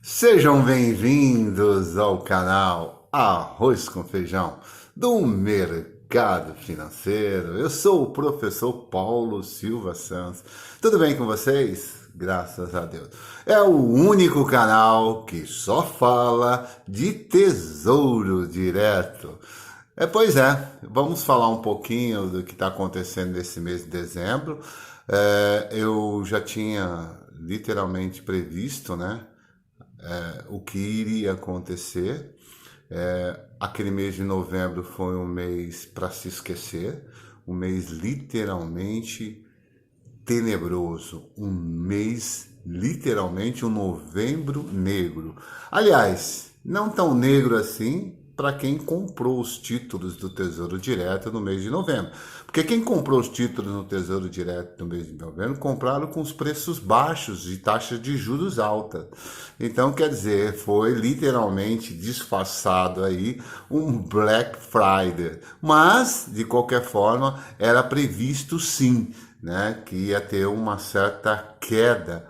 Sejam bem-vindos ao canal Arroz com Feijão do Mercado Financeiro. Eu sou o professor Paulo Silva Santos. Tudo bem com vocês? Graças a Deus. É o único canal que só fala de tesouro direto. Pois é, vamos falar um pouquinho do que está acontecendo nesse mês de dezembro. Eu já tinha literalmente previsto, né? O que iria acontecer. Aquele mês de novembro foi um mês para se esquecer, um mês literalmente tenebroso, um mês literalmente um novembro negro. Aliás, não tão negro assim para quem comprou os títulos do Tesouro Direto no mês de novembro. Porque quem comprou os títulos no Tesouro Direto no mês de novembro, compraram com os preços baixos de taxas de juros altas. Então, quer dizer, foi literalmente disfarçado aí um Black Friday. Mas, de qualquer forma, era previsto sim, né, que ia ter uma certa queda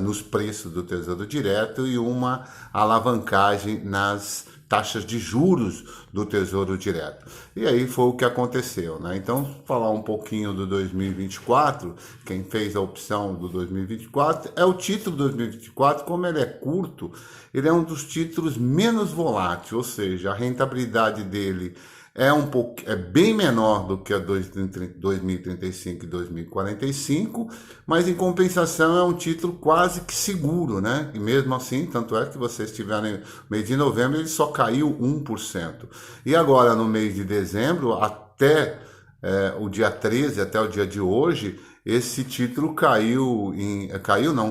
nos preços do Tesouro Direto e uma alavancagem nas taxas de juros do Tesouro Direto. E aí foi o que aconteceu, né? Então, falar um pouquinho do 2024, quem fez a opção do 2024, é o título 2024, como ele é curto, ele é um dos títulos menos voláteis, ou seja, a rentabilidade dele é bem menor do que a 2035 e 2045, mas em compensação é um título quase que seguro, né? E mesmo assim, tanto é que vocês tiverem no mês de novembro, ele só caiu 1%. E agora, no mês de dezembro, até o dia 13, até o dia de hoje, esse título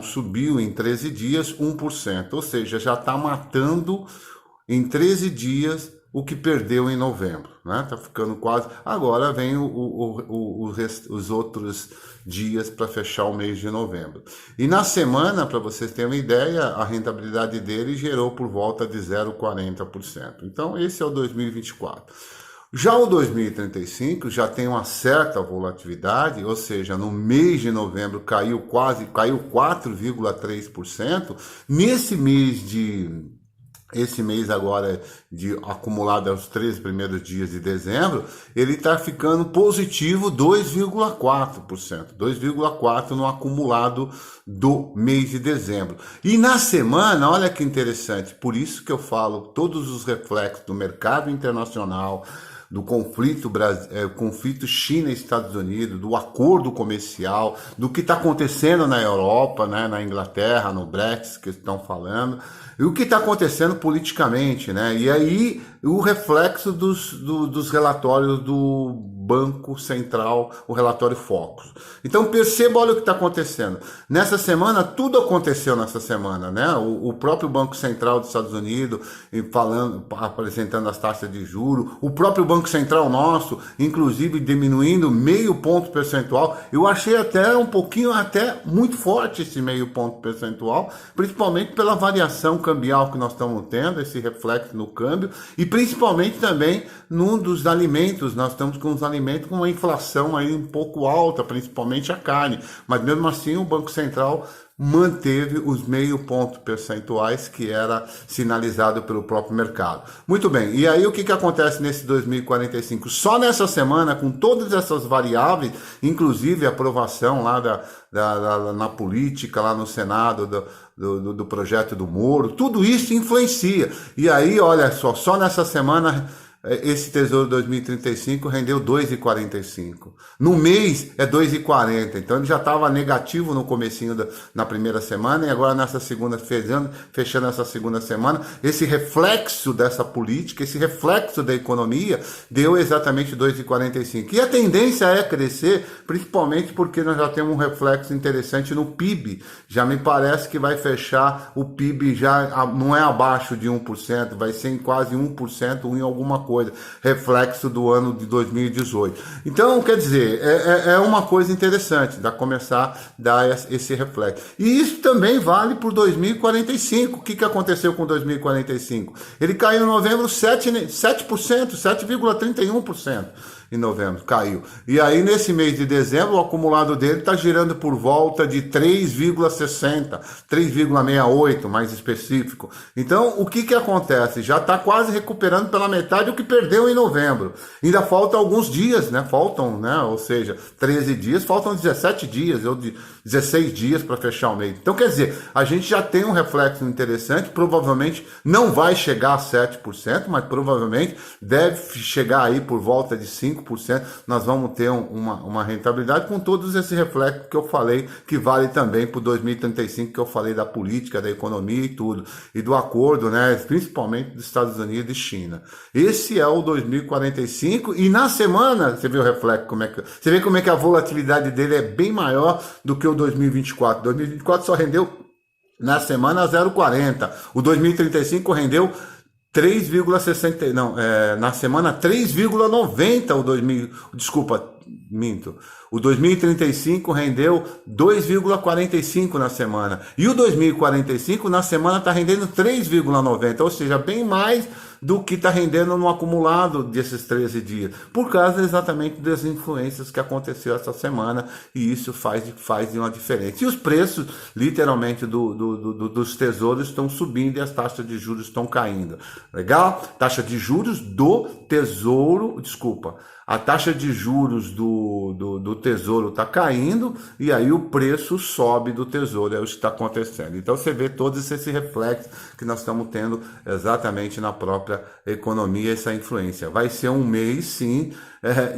subiu em 13 dias 1%, ou seja, já está matando em 13 dias o que perdeu em novembro, né? Tá ficando quase. Agora vem os outros dias para fechar o mês de novembro. E na semana, para vocês terem uma ideia, a rentabilidade dele gerou por volta de 0,40%. Então, esse é o 2024. Já o 2035 já tem uma certa volatilidade, ou seja, no mês de novembro caiu 4,3%. Esse mês agora, acumulado aos 13 primeiros dias de dezembro, ele está ficando positivo 2,4%. 2,4% no acumulado do mês de dezembro. E na semana, olha que interessante, por isso que eu falo todos os reflexos do mercado internacional, do conflito China e Estados Unidos, do acordo comercial, do que está acontecendo na Europa, né, na Inglaterra, no Brexit que estão falando, e o que está acontecendo politicamente, né? E aí o reflexo dos relatórios do Banco Central, o relatório Focus. Então perceba, olha o que está acontecendo. Nessa semana, tudo aconteceu nessa semana, né? O próprio Banco Central dos Estados Unidos apresentando as taxas de juros, o próprio Banco Central nosso, inclusive diminuindo meio ponto percentual. Eu achei até até muito forte esse meio ponto percentual, principalmente pela variação cambial que nós estamos tendo, esse reflexo no câmbio, e principalmente também num dos alimentos. Nós estamos com os alimentos com uma inflação aí um pouco alta, principalmente a carne, mas mesmo assim o Banco Central manteve os meio ponto percentuais que era sinalizado pelo próprio mercado. Muito bem, e aí o que acontece nesse 2045? Só nessa semana, com todas essas variáveis, inclusive a aprovação lá na política, lá no Senado, do projeto do Moro, tudo isso influencia. E aí, olha só nessa semana, esse Tesouro 2035 rendeu 2,45. No mês é 2,40. Então ele já estava negativo no comecinho na primeira semana, e agora nessa segunda, fechando essa segunda semana, esse reflexo dessa política, esse reflexo da economia, deu exatamente 2,45. E a tendência é crescer, principalmente porque nós já temos um reflexo interessante no PIB. Já me parece que vai fechar o PIB, já não é abaixo de 1%, vai ser em quase 1%, em alguma coisa, reflexo do ano de 2018. Então, quer dizer, é uma coisa interessante começar a dar esse reflexo. E isso também vale por 2045. O que aconteceu com 2045? Ele caiu em novembro 7%, 7,31%. em novembro, caiu. E aí, nesse mês de dezembro, o acumulado dele está girando por volta de 3,60, 3,68, mais específico. Então, o que acontece? Já está quase recuperando pela metade o que perdeu em novembro. Ainda faltam alguns dias, né? Faltam, né? Ou seja, 13 dias, faltam 17 dias, ou 16 dias para fechar o mês. Então, quer dizer, a gente já tem um reflexo interessante, provavelmente não vai chegar a 7%, mas provavelmente deve chegar aí por volta de 5%. Nós vamos ter uma rentabilidade com todos esses reflexos que eu falei, que vale também para o 2035, que eu falei da política, da economia e tudo, e do acordo, né, principalmente dos Estados Unidos e China. Esse é o 2045, e na semana, você vê o reflexo, você vê como é que a volatilidade dele é bem maior do que o 2024. 2024 só rendeu na semana 0,40. O 2035 rendeu 3,60, não, na semana 3,90 o 2035 rendeu 2,45 na semana. E o 2045 na semana está rendendo 3,90, ou seja, bem mais do que está rendendo no acumulado desses 13 dias, por causa exatamente das influências que aconteceu essa semana, e isso faz uma diferença. E os preços, literalmente, dos tesouros estão subindo e as taxas de juros estão caindo. Legal? Taxa de juros do tesouro, desculpa, a taxa de juros do tesouro está caindo e aí o preço sobe do tesouro, é o que está acontecendo. Então você vê todos esses reflexos que nós estamos tendo exatamente na própria economia, essa influência. Vai ser um mês, sim,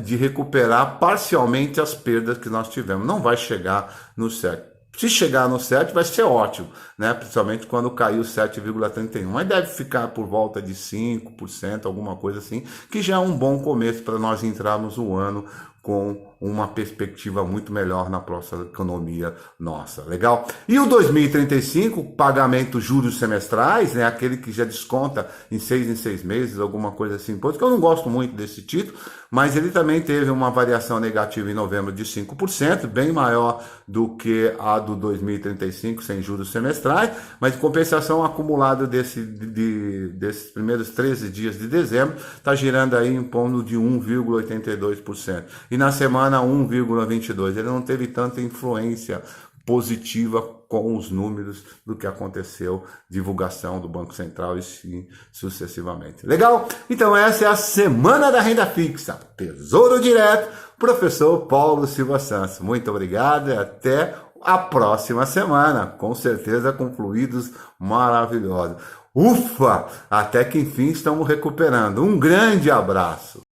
de recuperar parcialmente as perdas que nós tivemos. Não vai chegar no 7%. Se chegar no 7, vai ser ótimo, né? Principalmente quando caiu 7,31. Mas deve ficar por volta de 5%, alguma coisa assim, que já é um bom começo para nós entrarmos o ano com uma perspectiva muito melhor na próxima economia nossa, legal? E o 2035, pagamento juros semestrais, né, aquele que já desconta em 6 meses, alguma coisa assim, porque eu não gosto muito desse título, mas ele também teve uma variação negativa em novembro de 5%, bem maior do que a do 2035, sem juros semestrais, mas em compensação, acumulado desses primeiros 13 dias de dezembro, está girando aí em torno de 1,82%. E na semana 1,22%. Ele não teve tanta influência positiva com os números do que aconteceu, divulgação do Banco Central e sim, sucessivamente. Legal? Então essa é a Semana da Renda Fixa. Tesouro Direto, professor Paulo Silva Santos. Muito obrigado e até a próxima semana. Com certeza com fluidos maravilhosos. Ufa! Até que enfim estamos recuperando. Um grande abraço.